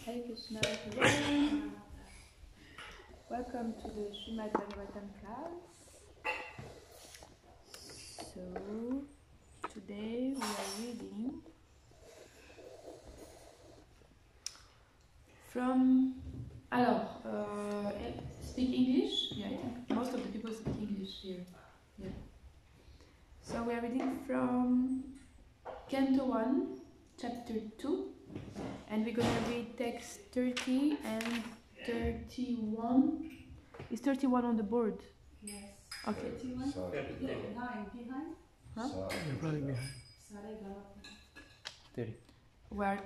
Hare Krishna everyone. Welcome to the Srimad Bhagavatam class. So, today we are reading from... speak English? Yeah, I think most of the people speak English here. Yeah. So we are reading from Canto 1, Chapter 2. And we're going to read text 30 and 31. Is 31 on the board? Yes. Okay. 31? Behind? Huh? You're probably behind. 30. We are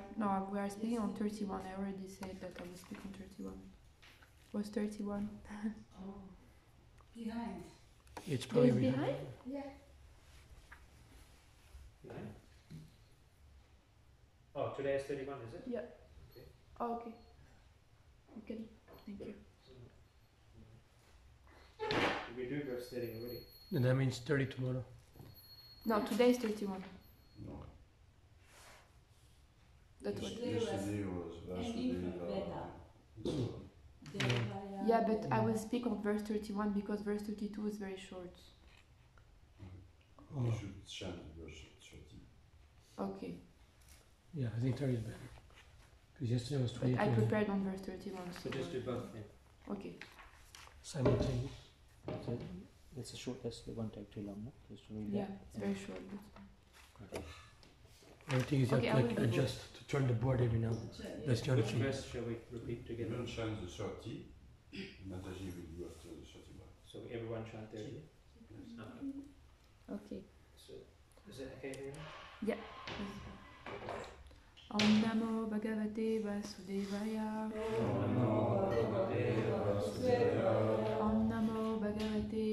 speaking on 31. I already said that I will speak on 31. Was 31? Oh. Behind. It's probably Is behind. behind? Yeah. Behind? Oh, today is 31, is it? Yeah. Okay. Oh, okay. Okay. Thank you. We do verse 30 already. And that means 30 tomorrow. No, today is 31. No. That's what. Yesterday was Yeah, but I will speak on verse 31 because verse 32 is very short. You should chant verse 30. Okay. Yeah, I think 30 is better. Because yesterday was But 20. I prepared on verse 31. So just do both then. Okay. Simultaneous. So it's a short test, it won't take too long, no? Just to read Yeah, that. it's very short. Okay. Only thing is you Okay, have I to will do adjust to turn the board every now. That's the only Which thing. verse shall we repeat You together? don't chant the 30. Mataji will do after the 31. So everyone chant 30? Yes. Okay. So, is it okay here? Yeah. Om Namo Bhagavate Vasudevaya. Om Namo Bhagavate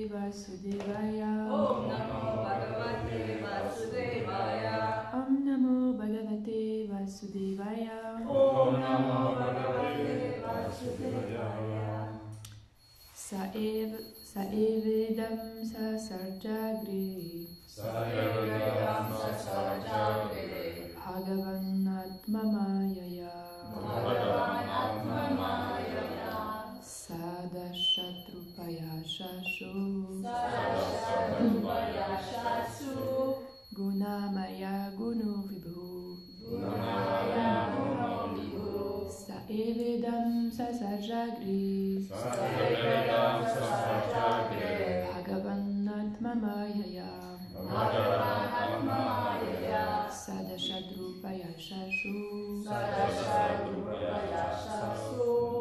Vasudevaya. Om Namo Bhagavate Vasudevaya. Sa evedam sa sarjagre. Bhagavan Atmamayaya. Sadashatrupaya Shashu. Gunamaya Gunu Vibhu. Sa evedam sa sarjagre. Bhagavan Atmamayaya. Sadashadrupaya Shashu.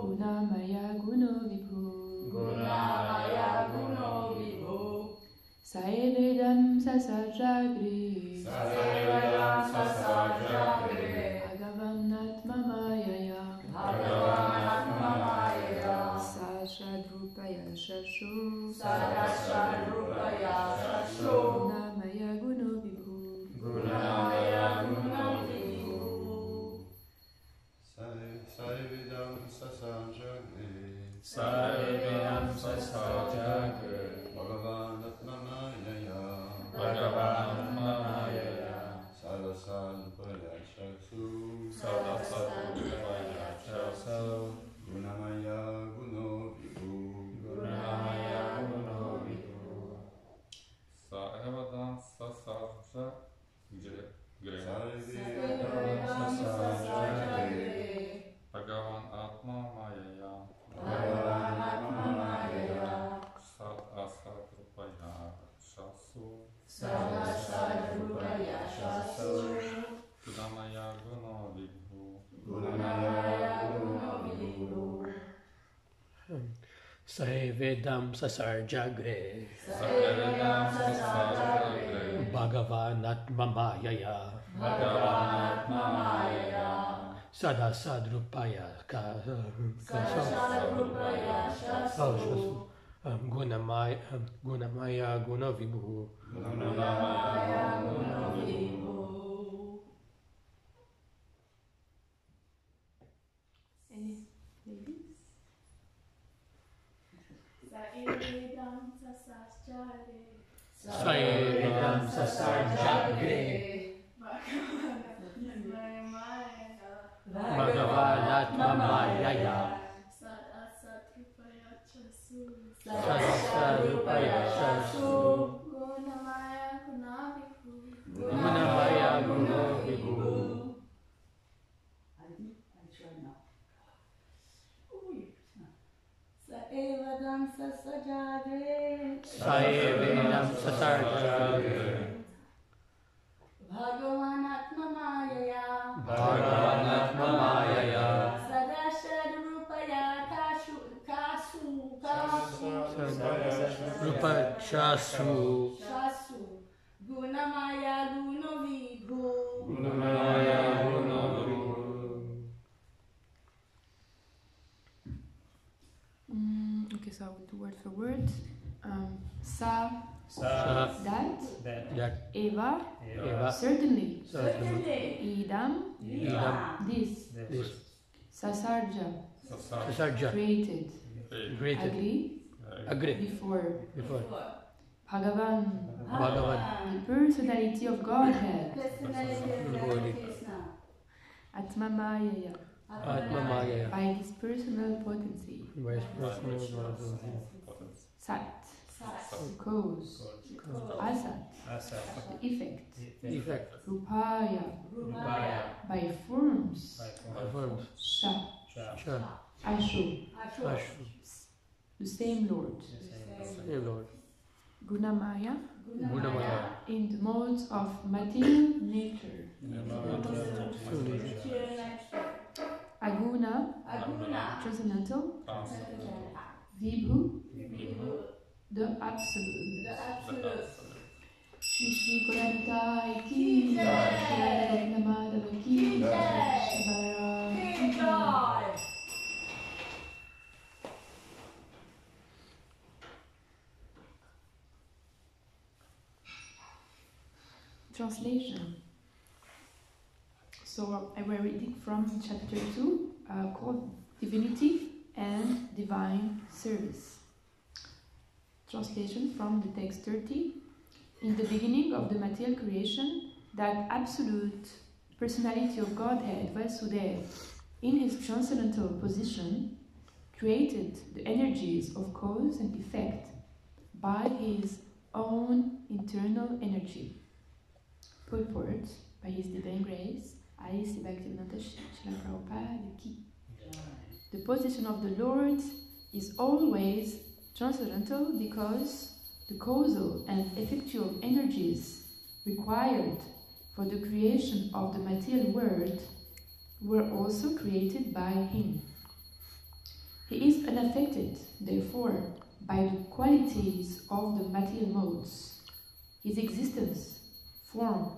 Gunamaya Guno Vibhu. Saevedam Sasajagri. Bhagavan Atmamayaya. Sadashadrupaya Shashu. Gunamaya Guno Vibhu. Saevidam sasajagre. Saevedam sasajagre. Bhagavan Atmamayaya. Sadasadrupaya Shaksu. Gunamaya Guno Vibhu. Saevedam sasajagre. Saevidam sasajagre. Bhagavan Atmamayaya. Sadasadrupaya Shasu. Gunamaya Guno Vibhu. Saevedam Sasarjagre. Saevedam sasajagre. Bhagavan Atmamayaya. Sadasadrupaya Gunamaya Guno Vibhu. Any ladies? Saevedam Sasarjagre. Bhagavanatmamayaya Satsarupaya Chasu Gunamaya Gunaviku Gunamaya Gunaviku I try now. Saevadam sasajade Saevinam Satarjade Bhagavanatmamayaya Bhagavanatmamayaya Sadasharupaya Kasu Rupa Chasu Shasu Gunamaya Gunovibhu Gunamaya Gunaviku. Okay, so I will do word for word. Sa, Sa that, That Eva, Eva certainly, Certainly Idam, Idam this, This Sasarja, Sasarja created, Created Agri, Agri before, Before Bhagavan, Bhagavan the personality of Godhead, Personality of Holy. Krishna Atmamayaya, Atmamayaya by his personal potency, By his personal Sat, the cause, Asat, the effect, Effect Rupaya, by forms, Forms Sha, Cha Ashu, Ashu the same Lord, Same Lord Gunamaya, Gunamaya in the modes of material nature, Aguna, transcendental, Vibhu, the absolute. Shri Shri Korantai ki jai, Namadava ki jai, Shabara ki jai. Translation. So I will reading from chapter 2 called Divinity and Divine Service. Translation from the text 30. In the beginning of the material creation, that absolute personality of Godhead, Vasudeva, in his transcendental position, created the energies of cause and effect by his own internal energy. Purport, by his divine grace, ISKCON. The position of the Lord is always transcendental because the causal and effectual energies required for the creation of the material world were also created by him. He is unaffected, therefore, by the qualities of the material modes. His existence, form,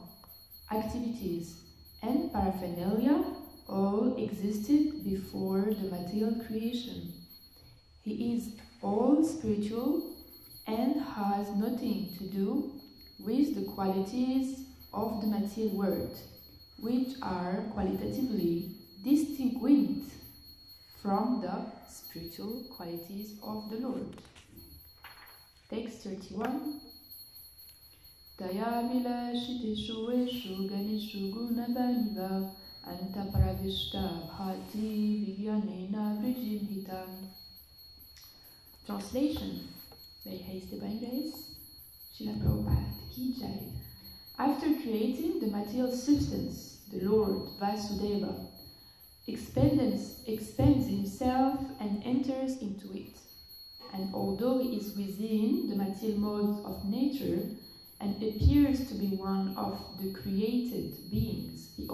activities, and paraphernalia all existed before the material creation. He is all spiritual and has nothing to do with the qualities of the material world, which are qualitatively distinguished from the spiritual qualities of the Lord. Text 31. Dayamila Shiteshu Eshu Ganeshu Gunavaniva Antapravishta Bhati Vivyanena Vrijinhitam. Translation by His Divine Grace, Srila Prabhupada Ki Jai. After creating the material substance, the Lord Vasudeva expands himself and enters into it. And although he is within the material modes of nature and appears to be one of the created beings, he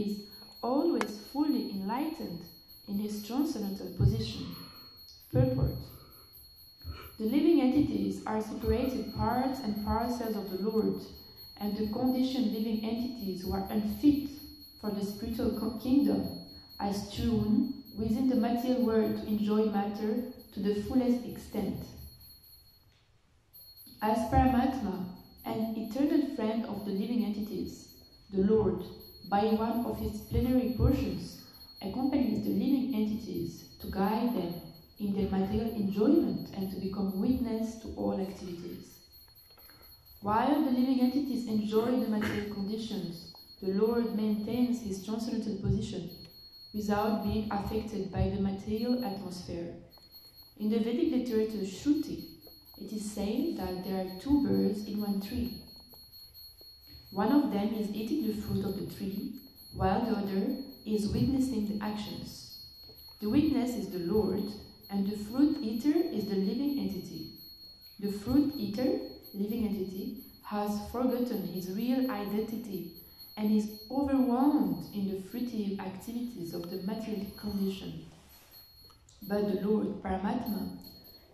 is always fully enlightened in his transcendental position. Purport. The living entities are separated parts and parcels of the Lord, and the conditioned living entities who are unfit for the spiritual kingdom are strewn within the material world to enjoy matter to the fullest extent. As Paramatma, an eternal friend of the living entities, the Lord, by one of his plenary portions, accompanies the living entities to guide them in their material enjoyment and to become witness to all activities. While the living entities enjoy the material conditions, the Lord maintains his transcendental position without being affected by the material atmosphere. In the Vedic literature Shruti, it is said that there are two birds in one tree. One of them is eating the fruit of the tree, while the other is witnessing the actions. The witness is the Lord, and the fruit eater is the living entity. The fruit eater, living entity, has forgotten his real identity and is overwhelmed in the fruitive activities of the material condition. But the Lord, Paramatma,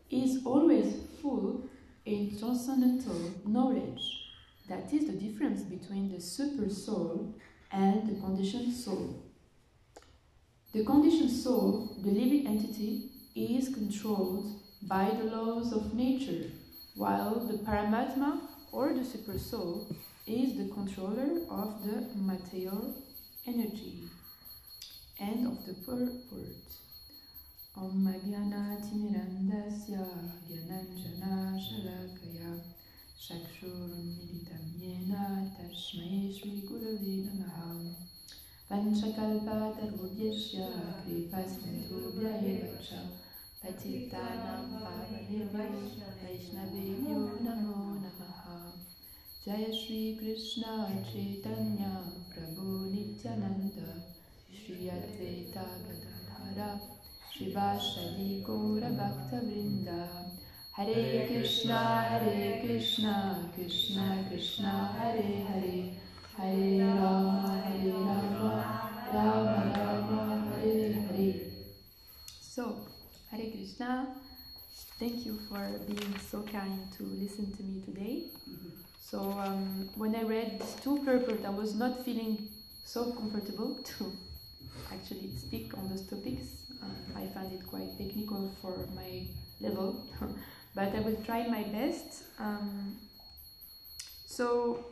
is always full in transcendental knowledge. That is the difference between the super soul and the conditioned soul. The conditioned soul, the living entity, is controlled by the laws of nature, while the Paramatma or the super soul is the controller of the material energy. End of the purport. Om Magyana Timirandasya Gyananjana Shalakaya Chakshurun Militam Yena Tashmai Shri Gurave Namaha Panchakalpa Tarvobhyasya Kripasmintobhya Evacha Patitanam Pavanebhyo Vaishnavebhyo Namo Namaha Jaya Shri Krishna Chaitanya Prabhu Nityananda Shri Advaita Gadadhara Shivashadi Gaura Bhakta Vrinda Hare Krishna, Krishna Krishna, Hare Hare, Hare Rama, Rama Rama, Hare Hare. So, Hare Krishna, thank you for being so kind to listen to me today. So, when I read these two purports, I was not feeling so comfortable to actually speak on those topics. I found it quite technical for my level, but I will try my best. So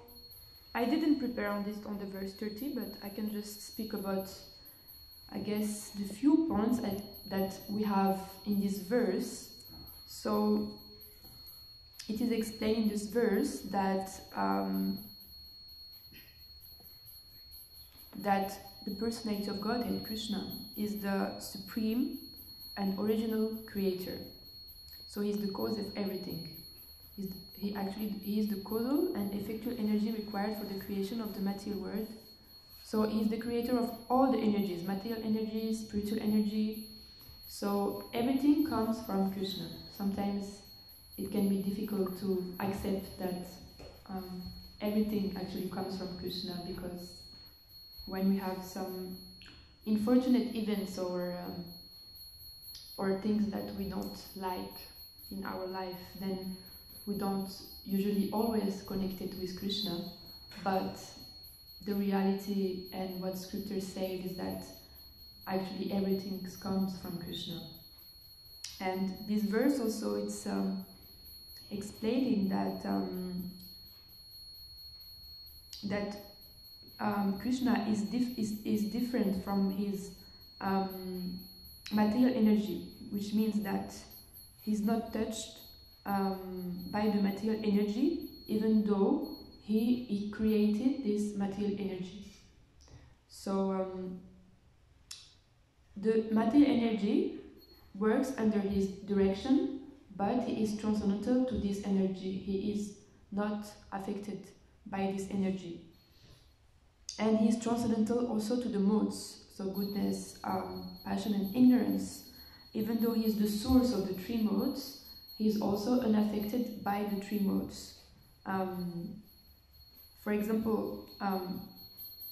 I didn't prepare on the verse 30, but I can just speak about, I guess, the few points that we have in this verse. So it is explained in this verse that that the personality of Godhead, Krishna, is the supreme and original creator. So he is the cause of everything. He is the causal and effectual energy required for the creation of the material world. So he is the creator of all the energies, material energy, spiritual energy. So everything comes from Krishna. Sometimes it can be difficult to accept that everything actually comes from Krishna, because when we have some unfortunate events or things that we don't like in our life, then we don't usually always connect it with Krishna. But the reality and what scripture says is that actually everything comes from Krishna. And this verse also, it's explaining that Krishna is different from his material energy, which means that he's not touched by the material energy, even though he created this material energy. So the material energy works under his direction, but he is transcendental to this energy. He is not affected by this energy. And he is transcendental also to the modes, so goodness, passion and ignorance. Even though he is the source of the three modes, he is also unaffected by the three modes. For example,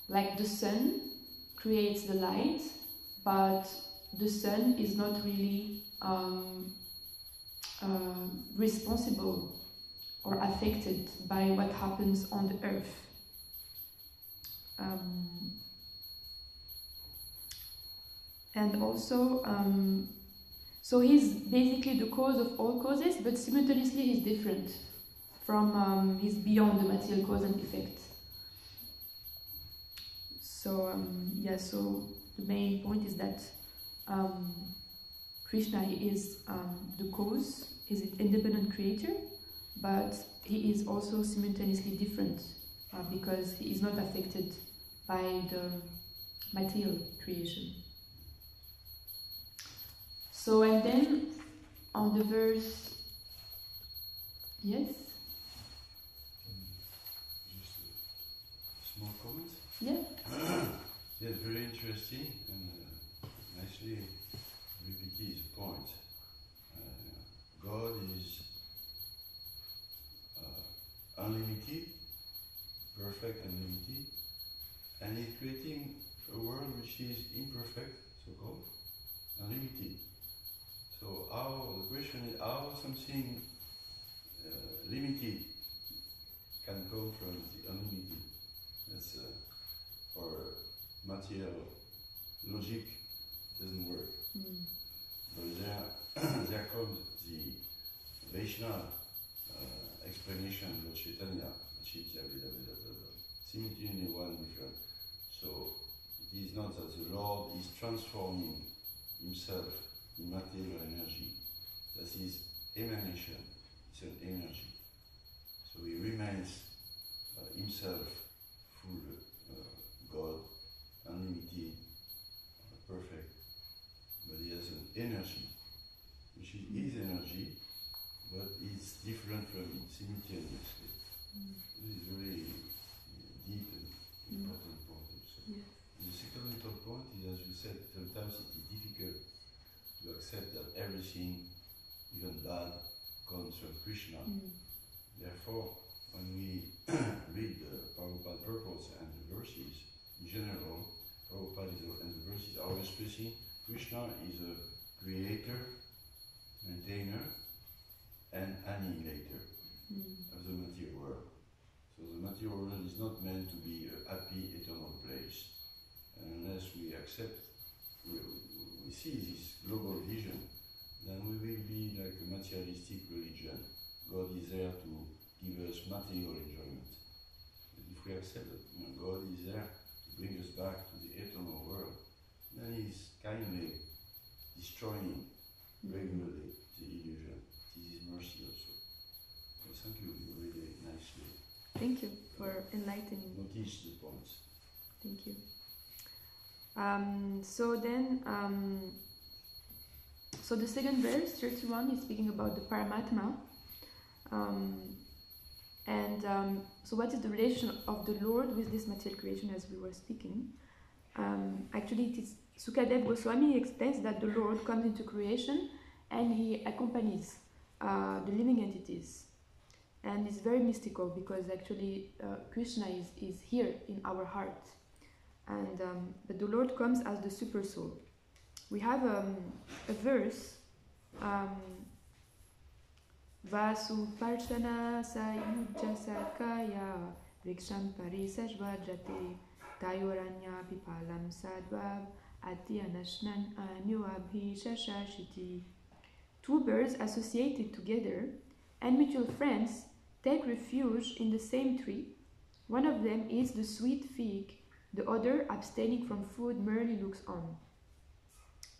like the sun creates the light, but the sun is not really responsible or affected by what happens on the earth. And also, so he's basically the cause of all causes, but simultaneously he's different from, he's beyond the material cause and effect. So, so the main point is that Krishna is the cause, is an independent creator, but he is also simultaneously different because he is not affected by the material creation. So, and then on the verse, yes? Just a small comment. Yeah. Yes, very interesting and nicely repeated point. God is unlimited, perfect and limited, and He's creating a world which is imperfect, so-called, and limited. So the question is how something limited can come from the unlimited. That's for material logic doesn't work. But there comes the Vaishnava explanation of Chaitanya, simultaneously one different. So it is not that the Lord is transforming Himself in material energy. That is emanation. It's an energy. So He remains Himself full God, unlimited, perfect. But He has an energy, which is His energy, but it's different from it simultaneously. This is very deep and important point also. Yes. The second little point is, as you said, sometimes it is difficult to accept that everything, even bad, comes from Krishna. Therefore, when we read the Prabhupada purpose and the verses, in general, Prabhupada and the verses are expressing Krishna is a creator, maintainer, and annihilator of the material world. So the material world is not meant to be a happy eternal place. And unless we accept, we see this global vision, then we will be like a materialistic religion. God is there to give us material enjoyment. But if we accept that God is there to bring us back to the eternal world, then He's kindly destroying regularly the illusion. It is mercy also. So thank you really nicely. Thank you for enlightening. Notice the points. Thank you. So then, so the second verse, 31, is speaking about the Paramatma. So what is the relation of the Lord with this material creation, as we were speaking? Actually, it is Sukadev Goswami explains that the Lord comes into creation and He accompanies the living entities. And it's very mystical because actually Krishna is here in our heart. And but the Lord comes as the super soul. We have a verse, Vasu Parshana Sayuja Sakaya Vriksham Parisajvajate Tayoranya Pipalam Sadvab Ati Anashnan Anyu Abhishashashiti. Two birds associated together and mutual friends take refuge in the same tree. One of them eats the sweet fig, the other, abstaining from food, merely looks on.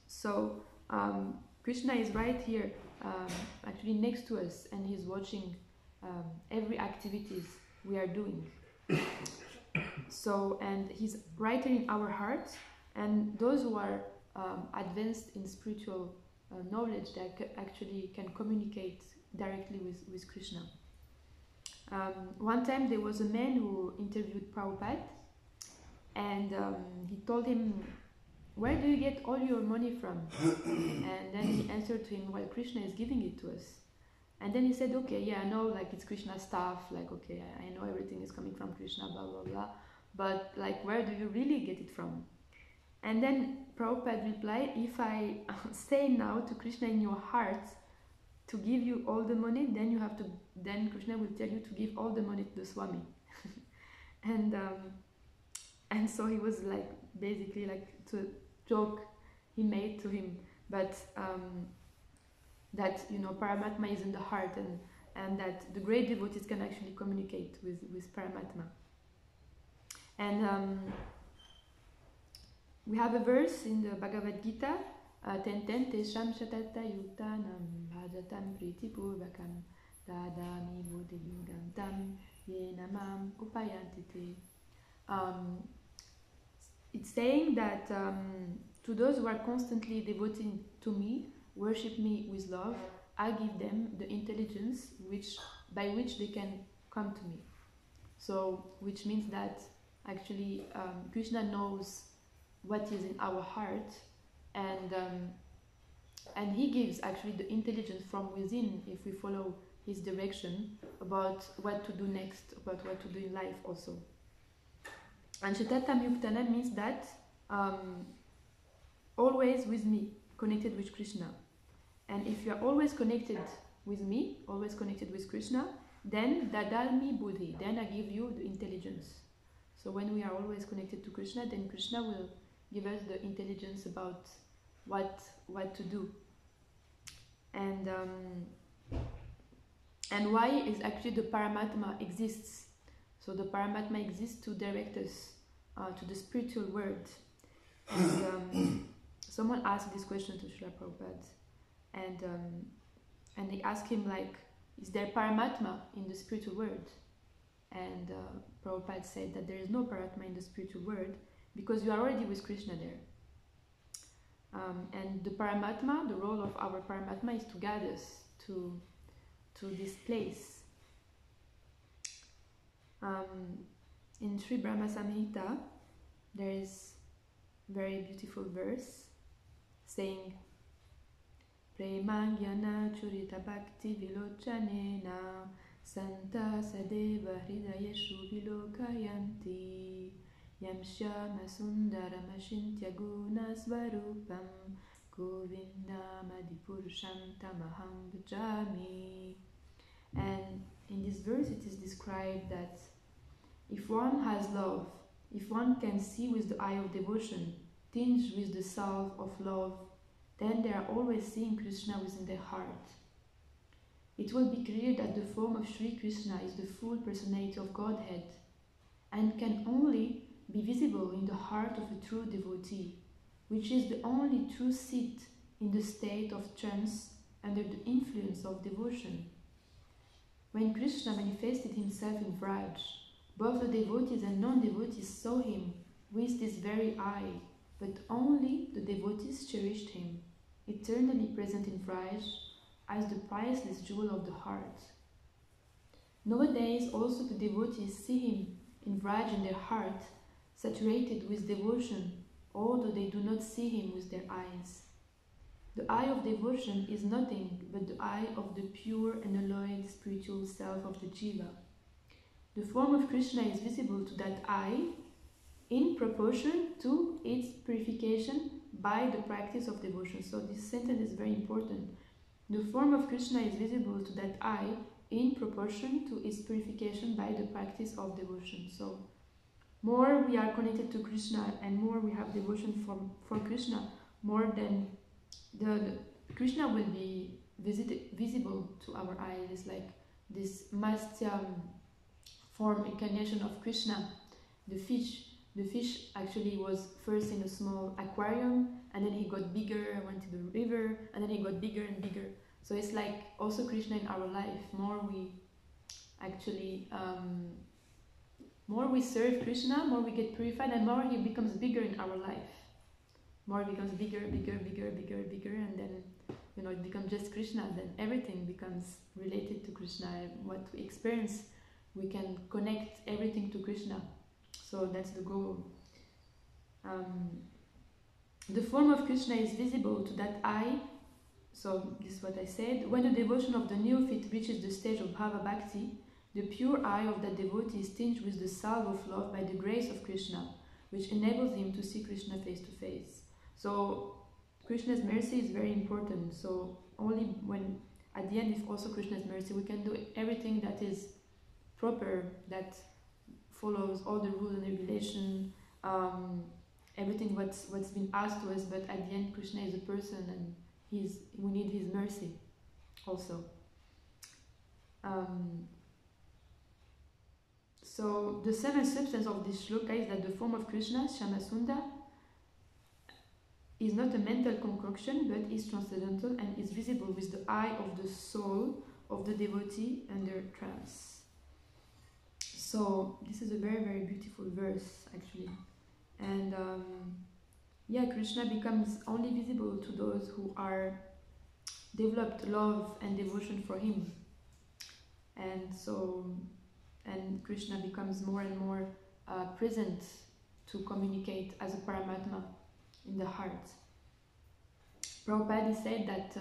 So Krishna is right here, actually next to us, and He's watching every activities we are doing. So, and He's right here in our hearts, and those who are advanced in spiritual knowledge, that actually can communicate directly with Krishna. One time there was a man who interviewed Prabhupada, and he told him, "Where do you get all your money from?" And then he answered to him, "Well, Krishna is giving it to us." And then he said, "Okay, yeah, I know, like it's Krishna's stuff, like okay, I know everything is coming from Krishna, blah blah blah, but like where do you really get it from?" And then Prabhupada replied, "If I say now to Krishna in your heart to give you all the money, then Krishna will tell you to give all the money to the Swami." And so he was like, basically like to joke he made to him, but that Paramatma is in the heart, and that the great devotees can actually communicate with Paramatma. And we have a verse in the Bhagavad Gita, Tenten Tesham Shatata Yutanam Bhajatam Priti Purvakam Dadami Bodhiyugam Tam Yenamam Upayantite. it's saying that to those who are constantly devoted to me, worship me with love, I give them the intelligence by which they can come to me. So, which means that actually Krishna knows what is in our heart, and he gives actually the intelligence from within if we follow his direction about what to do next, about what to do in life also. And Shatatam Yuktana means that always with me, connected with Krishna. And if you are always connected with me, always connected with Krishna, then Dadalmi Buddhi, then I give you the intelligence. So when we are always connected to Krishna, then Krishna will give us the intelligence about what to do. And why is actually the Paramatma exists. So the Paramatma exists to direct us to the spiritual world. And someone asked this question to Srila Prabhupada, and they asked him like, is there Paramatma in the spiritual world? And Prabhupada said that there is no Paramatma in the spiritual world because you are already with Krishna there. And the Paramatma, the role of our Paramatma is to guide us to this place. In Sri Brahma Samhita, there is a very beautiful verse saying, Premangyana Churita Bhakti Vilochanena Santa Sadeva Hridayeshu Vilokayanti Yamshyama Sundarama Shintya Guna Svarupam Govinda Madipurusham Tamaham Bhajami. And in this verse it is described that if one has love, if one can see with the eye of devotion, tinged with the salve of love, then they are always seeing Krishna within their heart. It will be clear that the form of Sri Krishna is the full personality of Godhead and can only be visible in the heart of a true devotee, which is the only true seat in the state of trance under the influence of devotion. When Krishna manifested himself in Vraj, both the devotees and non-devotees saw him with this very eye, but only the devotees cherished him, eternally present in Vraj, as the priceless jewel of the heart. Nowadays also the devotees see him in Vraj in their heart, saturated with devotion, although they do not see him with their eyes. The eye of devotion is nothing but the eye of the pure and alloyed spiritual self of the jiva. The form of Krishna is visible to that eye in proportion to its purification by the practice of devotion. So this sentence is very important. The form of Krishna is visible to that eye in proportion to its purification by the practice of devotion. So more we are connected to Krishna and more we have devotion for Krishna, more than the Krishna will be visible to our eyes. It's like this Mastya form incarnation of Krishna. The fish actually was first in a small aquarium, and then he got bigger, went to the river, and then he got bigger and bigger. So it's like also Krishna in our life. More we actually more we serve Krishna, more we get purified, and more he becomes bigger in our life. More it becomes bigger, and then it becomes just Krishna. Then everything becomes related to Krishna. What we experience, we can connect everything to Krishna. So that's the goal. The form of Krishna is visible to that eye. So this is what I said. When the devotion of the neophyte reaches the stage of Bhava Bhakti, the pure eye of that devotee is tinged with the salve of love by the grace of Krishna, which enables him to see Krishna face to face. So Krishna's mercy is very important. So only when, at the end, if also Krishna's mercy, we can do everything that is proper, that follows all the rules and regulation, everything what's been asked to us. But at the end, Krishna is a person, and we need his mercy also. So the seventh substance of this shloka is that the form of Krishna, Shyamasunda, is not a mental concoction, but is transcendental and is visible with the eye of the soul of the devotee under trance. So this is a very, very beautiful verse, actually. And yeah, Krishna becomes only visible to those who are developed love and devotion for him. And so, and Krishna becomes more and more present to communicate as a Paramatma in the heart. Prabhupada said that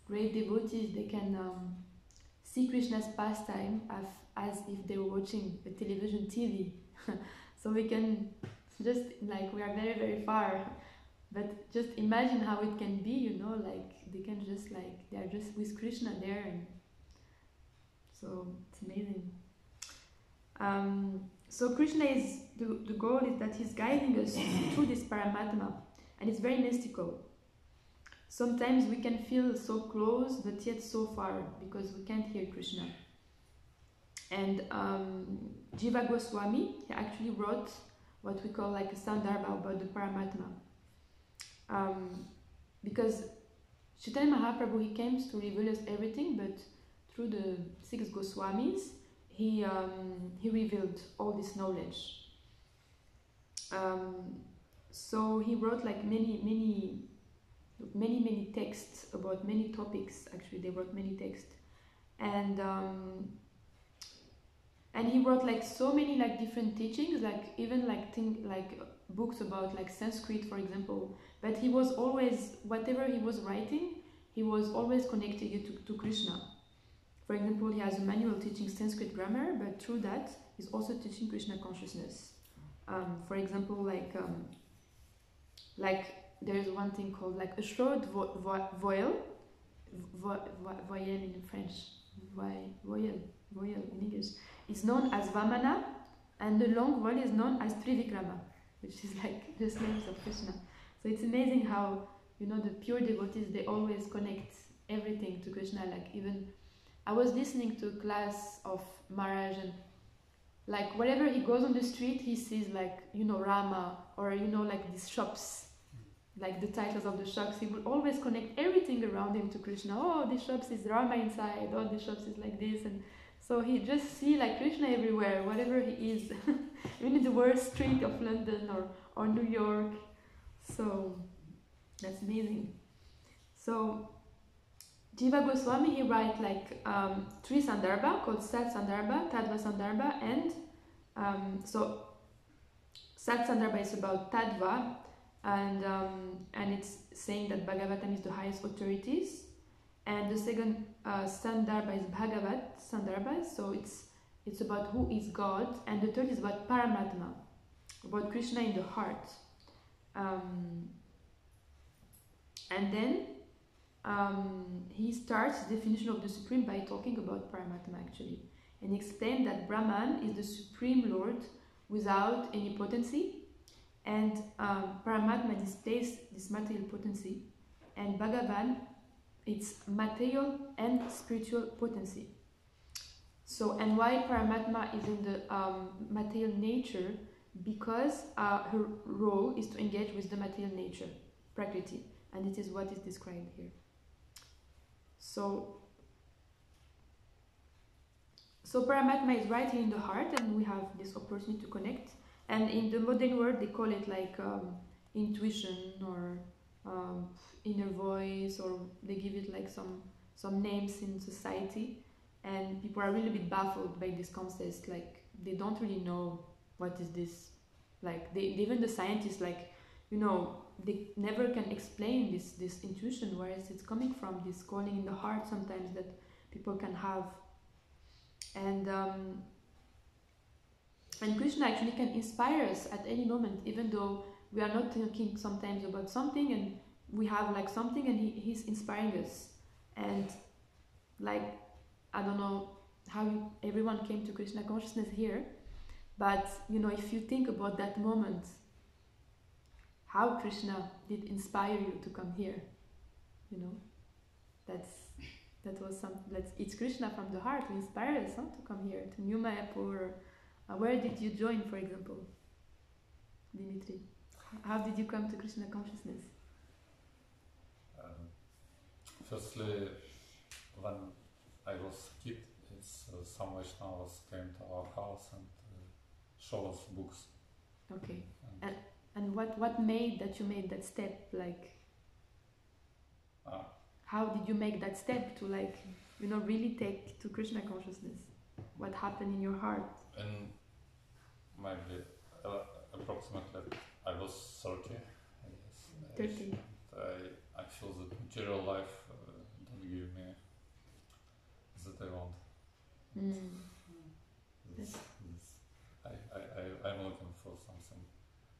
great devotees, they can see Krishna's pastime as if they were watching a television TV. So we can just, like, we are very, very far, but just imagine how it can be, you know, like they can just, like, they are just with Krishna there, and so it's amazing. So Krishna is, the goal is that he's guiding us through this Paramatma, and it's very mystical. Sometimes we can feel so close, but yet so far, because we can't hear Krishna. And Jiva Goswami, he actually wrote what we call like a Sandarbha about the Paramatma. Because Chaitanya Mahaprabhu, he came to reveal us everything, but through the 6 Goswamis, he revealed all this knowledge. So he wrote like many texts about many topics. Actually, they wrote many texts, and he wrote like so many like different teachings, like even like books about like Sanskrit, for example. But he was always, whatever he was writing, he was always connecting it to Krishna. For example, he has a manual teaching Sanskrit grammar, but through that, he's also teaching Krishna consciousness. For example, like there's one thing called like a short voyelle in French, voyelle in English. It's known as Vamana, and the long voyelle is known as Trivikrama, which is like just names of Krishna. So it's amazing how, you know, the pure devotees, they always connect everything to Krishna. Like even I was listening to a class of Maharaj, and like wherever he goes on the street, he sees like, you know, Rama, or you know, like these shops, like the titles of the shops. He would always connect everything around him to Krishna. Oh, this shops is Rama inside. Oh, this shops is like this, and so he just see like Krishna everywhere, whatever he is, even in the worst street of London or New York. So that's amazing. So Jiva Goswami, he writes like 3 Sandarbha called Sat Sandarbha, Tattva Sandarbha, and so Sat Sandarbha is about Tattva, and it's saying that Bhagavatam is the highest authorities. And the second Sandarbha is Bhagavat Sandarbha, so it's about who is God, and the third is about Paramatma, about Krishna in the heart. And then he starts the definition of the Supreme by talking about Paramatma actually, and explain that Brahman is the Supreme Lord without any potency, and Paramatma displays this material potency, and Bhagavan, it's material and spiritual potency. So, and why Paramatma is in the material nature? Because her role is to engage with the material nature, Prakriti, and it is what is described here. So Paramatma is right here in the heart, and we have this opportunity to connect. And in the modern world, they call it like intuition or inner voice, or they give it like some names in society, and people are really a bit baffled by this concept. Like they don't really know what is this. Like even the scientists, like, you know, they never can explain this intuition, where it's coming from, this calling in the heart sometimes that people can have. And Krishna actually can inspire us at any moment, even though we are not thinking sometimes about something, and we have like something, and he's inspiring us. And like, I don't know how everyone came to Krishna consciousness here, but you know, if you think about that moment, how Krishna did inspire you to come here, you know, it's Krishna from the heart who inspired us to come here to New Mayapur. Where did you join, for example, Dimitri? How did you come to Krishna consciousness? Firstly, when I was a kid, some Vaishnavas came to our house and showed us books. Okay. And what made that you made that step? Like, Ah, how did you make that step to, like, you know, really take to Krishna consciousness? What happened in your heart? and maybe approximately I was 30, I guess. 30. I feel that material life don't give me that I want. This, I'm looking for something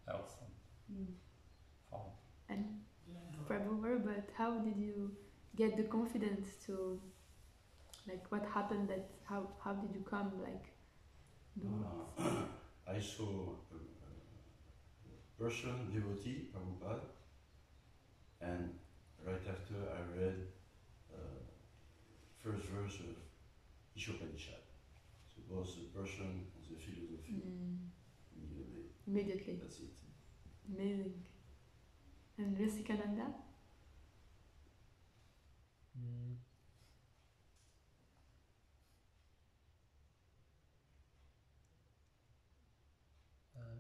else and found. And Prabhupada, but how did you get the confidence to, like, what happened that, how did you come, like, do this? I saw a Persian devotee, Prabhupada, and right after I read first verse of Ishopanishad. So both the Persian and the philosophy Immediately. That's it. Amazing. And Rasikananda?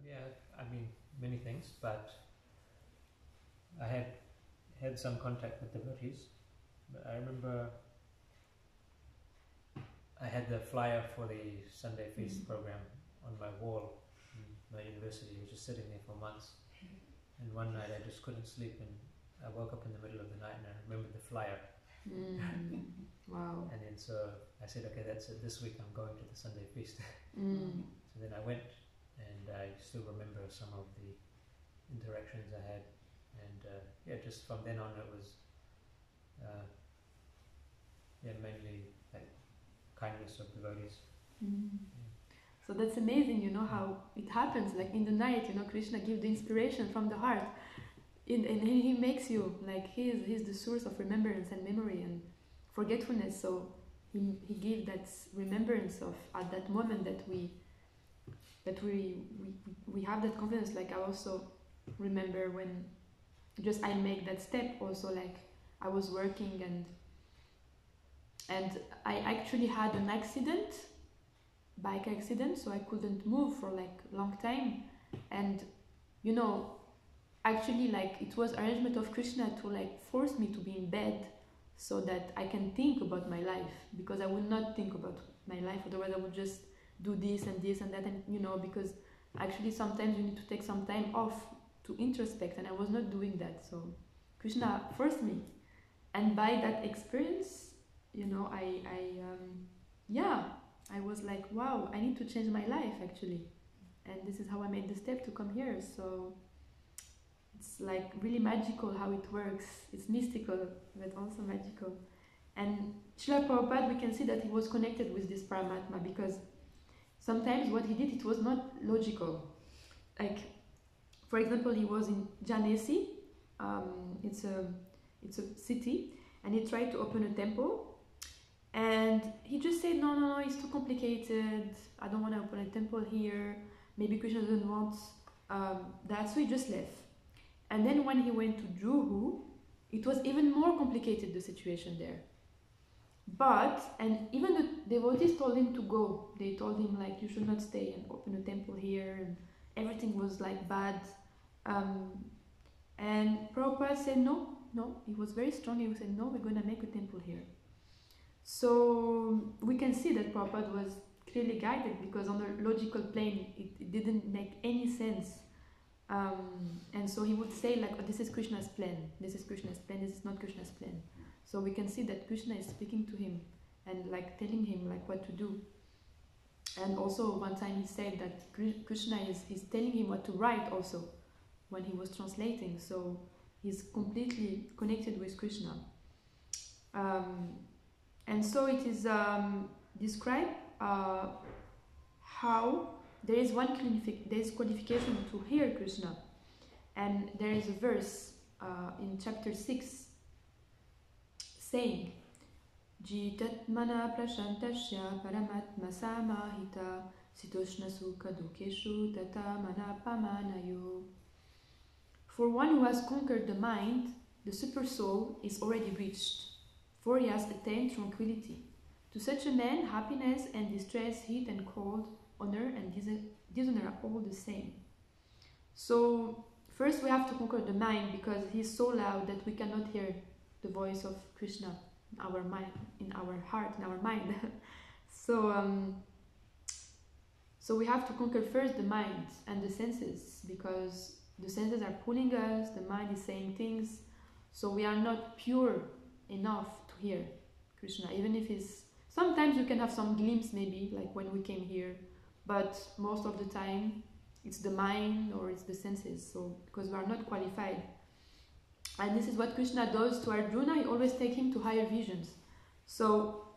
Yeah, I mean, many things, but I had some contact with devotees. But I remember I had the flyer for the Sunday Feast program on my wall in my university. It was just sitting there for months. And one night I just couldn't sleep, and I woke up in the middle of the night and I remembered the flyer. Wow. And then so I said, okay, that's it. This week I'm going to the Sunday Feast. So then I went, and I still remember some of the interactions I had. And yeah, just from then on it was mainly like kindness of devotees. So that's amazing, you know, how it happens, like in the night, you know, Krishna gives the inspiration from the heart, and he makes you, like, he's the source of remembrance and memory and forgetfulness. So he gave that remembrance of at that moment that we have that confidence. Like, I also remember when just I make that step also, like I was working and I actually had an accident, bike accident, so I couldn't move for like a long time. And you know, actually, like, it was arrangement of Krishna to like force me to be in bed so that I can think about my life, because I would not think about my life otherwise. I would just do this and this and that, and you know, because actually sometimes you need to take some time off to introspect, and I was not doing that. So Krishna forced me, and by that experience, you know, I was like, wow, I need to change my life actually, and this is how I made the step to come here. So it's like really magical how it works. It's mystical but also magical. And Srila Prabhupada, we can see that he was connected with this Paramatma, because sometimes what he did, it was not logical. Like, for example, he was in Janesi, it's a city, and he tried to open a temple. And he just said, no, it's too complicated. I don't want to open a temple here. Maybe Krishna doesn't want that. So he just left. And then when he went to Juhu, it was even more complicated, the situation there. And even the devotees told him to go. They told him, like, you should not stay and open a temple here. And everything was like bad. And Prabhupada said, no. He was very strong. He said, no, we're going to make a temple here. So we can see that Prabhupada was clearly guided, because on the logical plane it didn't make any sense. And so he would say, like, oh, this is Krishna's plan, this is Krishna's plan, this is not Krishna's plan. So we can see that Krishna is speaking to him and like telling him like what to do. And also one time he said that Krishna is telling him what to write also when he was translating. So he's completely connected with Krishna. And so it is described how there is qualification to hear Krishna. And there is a verse in chapter 6 saying, Jitatmana prashantasya paramatma samahita sitoshna sukha dukeshu tata manapamanayo. For one who has conquered the mind, the super soul is already reached, for he has attained tranquility. To such a man, happiness and distress, heat and cold, honor and dishonor are all the same. So first we have to conquer the mind, because he's so loud that we cannot hear the voice of Krishna in our mind, in our heart, in our mind. So we have to conquer first the mind and the senses, because the senses are pulling us, the mind is saying things, so we are not pure enough to hear Krishna, even if it's, sometimes you can have some glimpse maybe, like when we came here, but most of the time it's the mind or it's the senses, so because we are not qualified. And this is what Krishna does to Arjuna, he always takes him to higher visions. So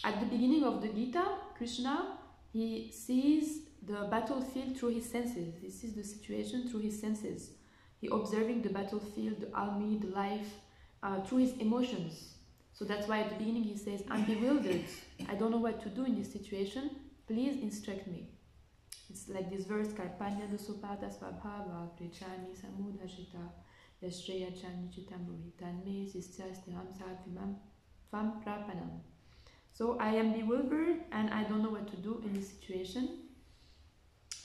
at the beginning of the Gita, Krishna, he sees the battlefield through his senses. He sees the situation through his senses. He observing the battlefield, the army, the life, through his emotions. So that's why at the beginning he says, I'm bewildered. I don't know what to do in this situation. Please instruct me. It's like this verse, Karpanya dosopata svabhava prichami samudhashita yashreya chani chitambuhitan me sistya stiham satvimam tvam prapanam. So I am bewildered and I don't know what to do in this situation.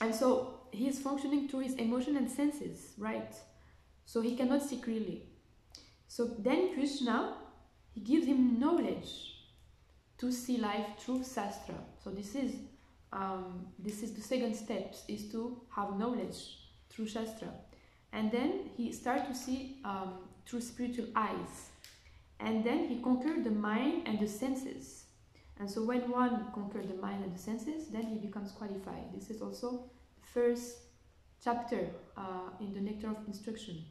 And so he is functioning through his emotion and senses, right? So he cannot see clearly. So then Krishna, he gives him knowledge to see life through Shastra. So this is the second step, is to have knowledge through Shastra. And then he starts to see through spiritual eyes. And then he conquered the mind and the senses. And so when one conquers the mind and the senses, then he becomes qualified. This is also the first chapter in the Nectar of Instruction,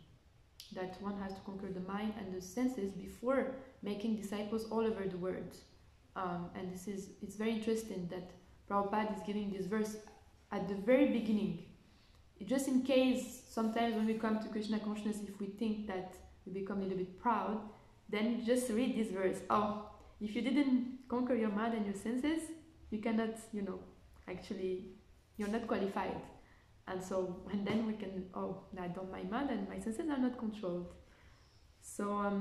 that one has to conquer the mind and the senses before making disciples all over the world. And it's very interesting that Prabhupada is giving this verse at the very beginning. Just in case, sometimes when we come to Krishna consciousness, if we think that we become a little bit proud, then just read this verse. Oh, if you didn't conquer your mind and your senses, you cannot, actually, you're not qualified. And then we can, I don't, my mind and my senses are not controlled. So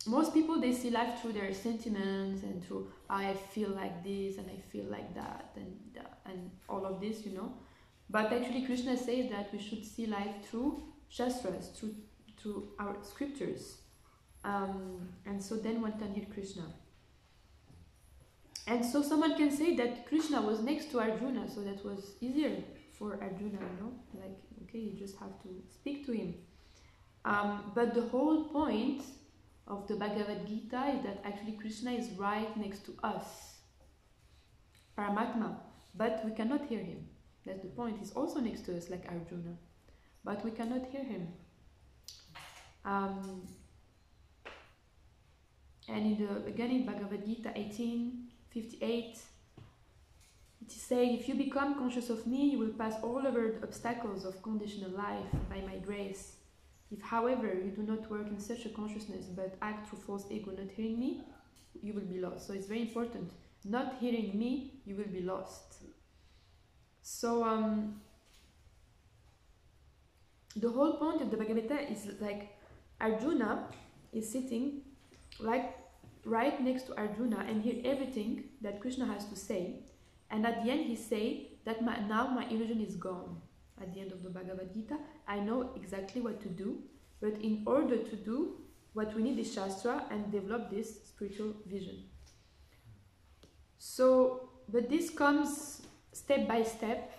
most people, they see life through their sentiments and through, I feel like this and I feel like that and all of this, But actually Krishna says that we should see life through Shastras, through our scriptures. And so then one can hear Krishna. And so someone can say that Krishna was next to Arjuna, so that was easier for Arjuna, like, okay, you just have to speak to him. But the whole point of the Bhagavad Gita is that actually Krishna is right next to us, Paramatma, but we cannot hear him. That's the point. He's also next to us, like Arjuna, but we cannot hear him. And again in Bhagavad Gita 18:58, it is saying, if you become conscious of me, you will pass all over the obstacles of conditional life by my grace. If, however, you do not work in such a consciousness, but act through false ego, not hearing me, you will be lost. So it's very important. Not hearing me, you will be lost. So the whole point of the Bhagavad Gita is like Arjuna is sitting like right next to Arjuna and hear everything that Krishna has to say. And at the end he say that now my illusion is gone. At the end of the Bhagavad Gita, I know exactly what to do, but in order to do what we need is Shastra and develop this spiritual vision. So, but this comes step by step,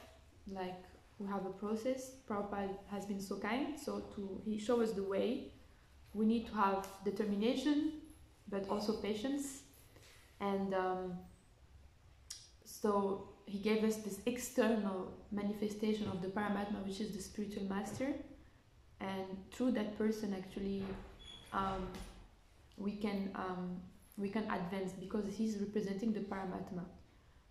like we have a process. Prabhupada has been so kind, so he shows us the way. We need to have determination, but also patience. And so he gave us this external manifestation of the Paramatma, which is the spiritual master. And through that person, actually, we can advance, because he's representing the Paramatma.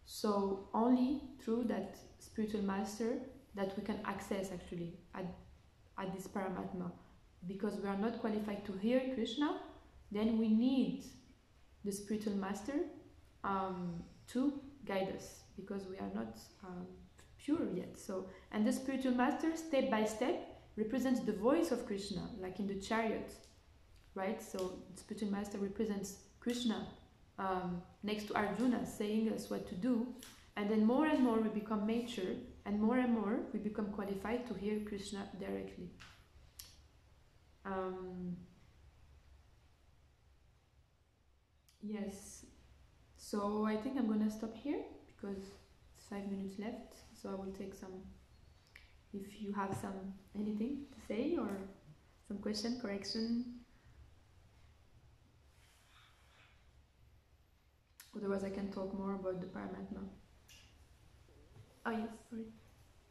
So only through that spiritual master that we can access actually at this Paramatma. Because we are not qualified to hear Krishna, then we need the spiritual master to guide us, because we are not pure yet. So, and the spiritual master, step by step, represents the voice of Krishna, like in the chariot, right? So the spiritual master represents Krishna next to Arjuna, saying us what to do, and then more and more we become mature, and more we become qualified to hear Krishna directly. Yes, so I think I'm gonna stop here because it's 5 minutes left, so I will take some, if you have anything to say or some question, correction. Otherwise I can talk more about the Paramatma. Oh yes, sorry.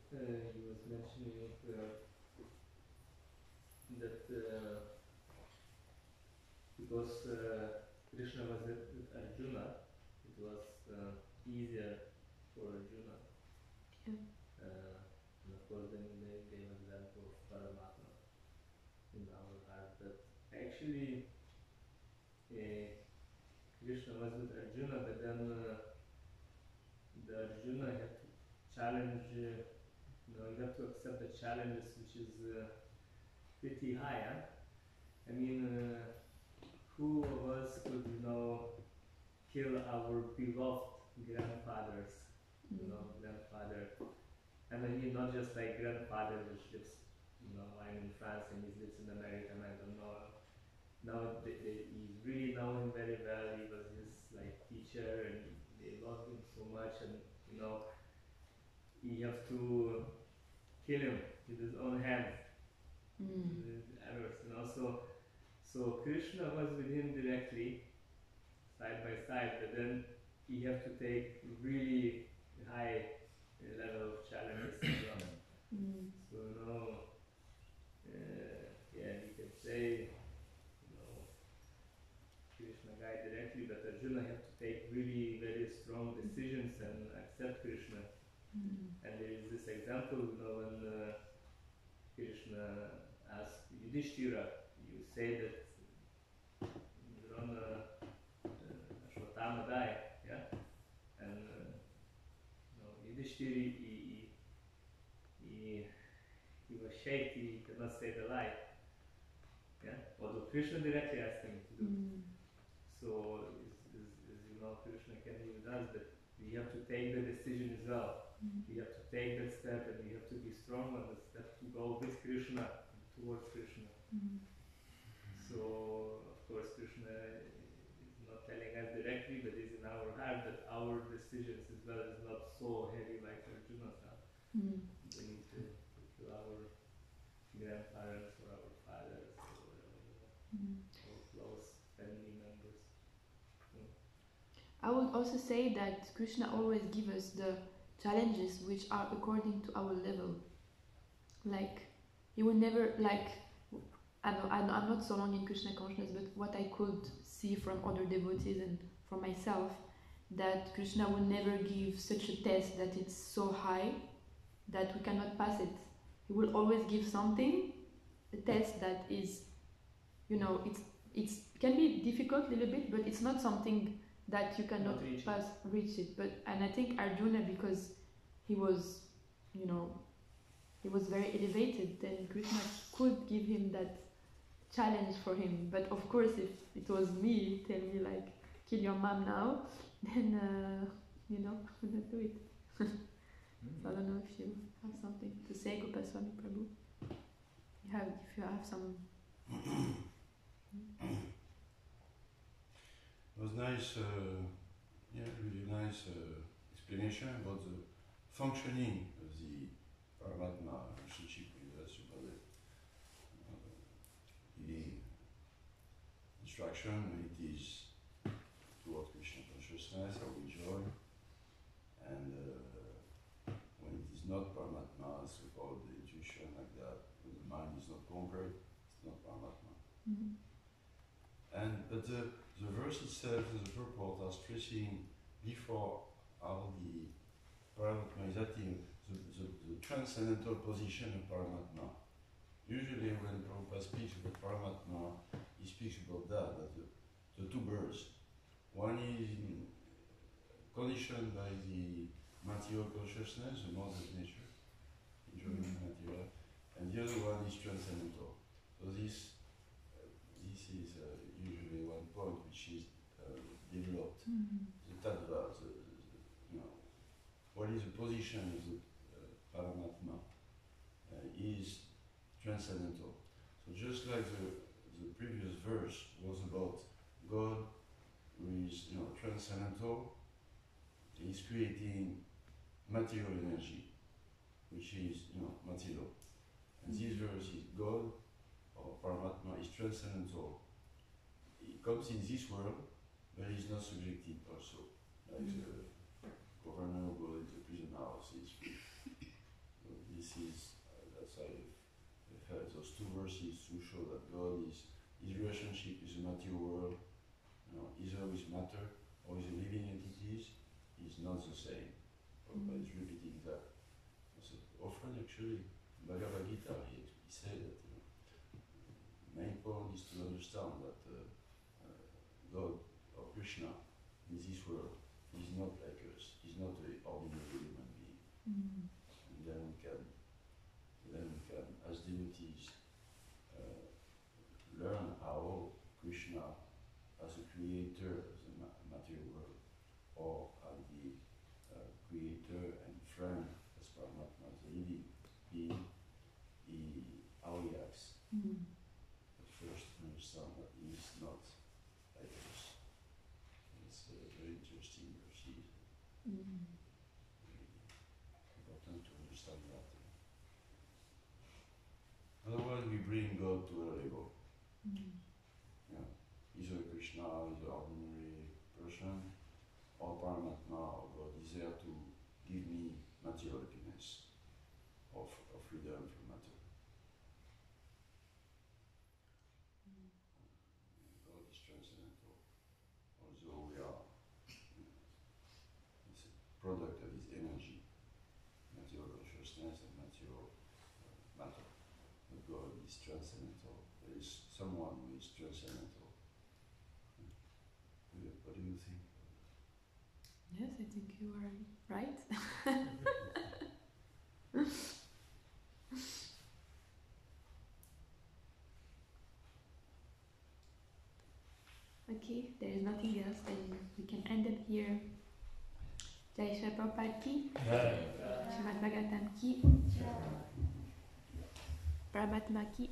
He was mentioning that because Krishna was with Arjuna, it was easier for Arjuna. Yeah. And of course then they gave an example of Paramatma in our heart. But actually Krishna was with Arjuna, but then the Arjuna had to challenge, you have to accept the challenges, which is pretty high. Huh? I mean, who of us could, kill our beloved grandfathers, grandfather? And I mean, not just like grandfather which lives, I'm in France and he lives in America and I don't know. Now he really know him very well. He was his teacher and they loved him so much, and you have to kill him with his own hands, with arrows. So Krishna was with him directly, side by side, but then you have to take really high level of challenges as well. So you can say Krishna guide directly, but Arjuna have to take really very strong decisions and accept Krishna. And there is this example, when Krishna asked Yudhishthira, you say that Drona Ashwatthama died, yeah? And Yudhishthira, he was shaky, he could not say the lie. Yeah? Although Krishna directly asked him to do. So, as Krishna can be with us, but we have to take the decision as well. We have to take that step, and we have to be strong on the step to go with Krishna, towards Krishna. So, of course, Krishna is not telling us directly, but is in our heart that our decisions as well is not so heavy like Arjuna's. We need to kill our grandparents or our fathers or our close family members. I would also say that Krishna always gives us the challenges which are according to our level. Like, he will never, I'm not so long in Krishna consciousness, but what I could see from other devotees and from myself, that Krishna will never give such a test that it's so high that we cannot pass it. He will always give something, a test that is, it can be difficult a little bit, but it's not something that you cannot reach it. And I think Arjuna, because he was, he was very elevated, then Krishna could give him that challenge for him. But of course, if it was me, tell me kill your mom now, then I would not do it. So I don't know if you have something to say, Gopaswami Prabhu. If you have some. It was nice, really nice explanation about the functioning of the Paramatma relationship with us, about the healing instruction when it is toward Krishna consciousness, how we joy, and when it is not Paramatma, it's about the intuition like that, when the mind is not conquered, it's not Paramatma. But the verse itself and the purport are stressing before how the Paramatma is acting, the transcendental position of Paramatma. Usually when Prabhupada speaks about Paramatma, he speaks about that the two birds. One is conditioned by the material consciousness, the modes of nature, enjoying material, and the other one is transcendental. So this is usually one point which is developed. The tattva, what is the position of the transcendental. So just like the previous verse was about God who is transcendental, is creating material energy, which is material. And this verse is God or Paramatma is transcendental. It comes in this world, but is not subjected also. Like the governor who goes into the prison house is free. So this is that's how I've heard those two verses to show that God is his relationship with the material world, either with matter or with the living entities, is not the same. Prabhupada is repeating that. So often actually, Bhagavad Gita, he said that the main point is to understand that God or Krishna in this world is not like us. He's not an ordinary human being. And then we can, as devotees, learn how Krishna, as a creator of the material world, or as the creator and friend, as Paramatma, as a living being, how he acts. But first, understand that he is not like us. It's a very interesting verse. Important to understand that. Otherwise, we bring God to a level. Either Krishna is an ordinary person, or Paramatma, or God is there to give me material happiness, or freedom from matter. God is transcendental, although we are it's a product of his energy, material consciousness and material matter. But God is transcendental. There is someone who is transcendental. What do you think? Yes, I think you are right. Okay, there is nothing else, then we can end it here. Jai Shri Prabhupada ki, Srimad Bhagavatam ki, Paramatma ki.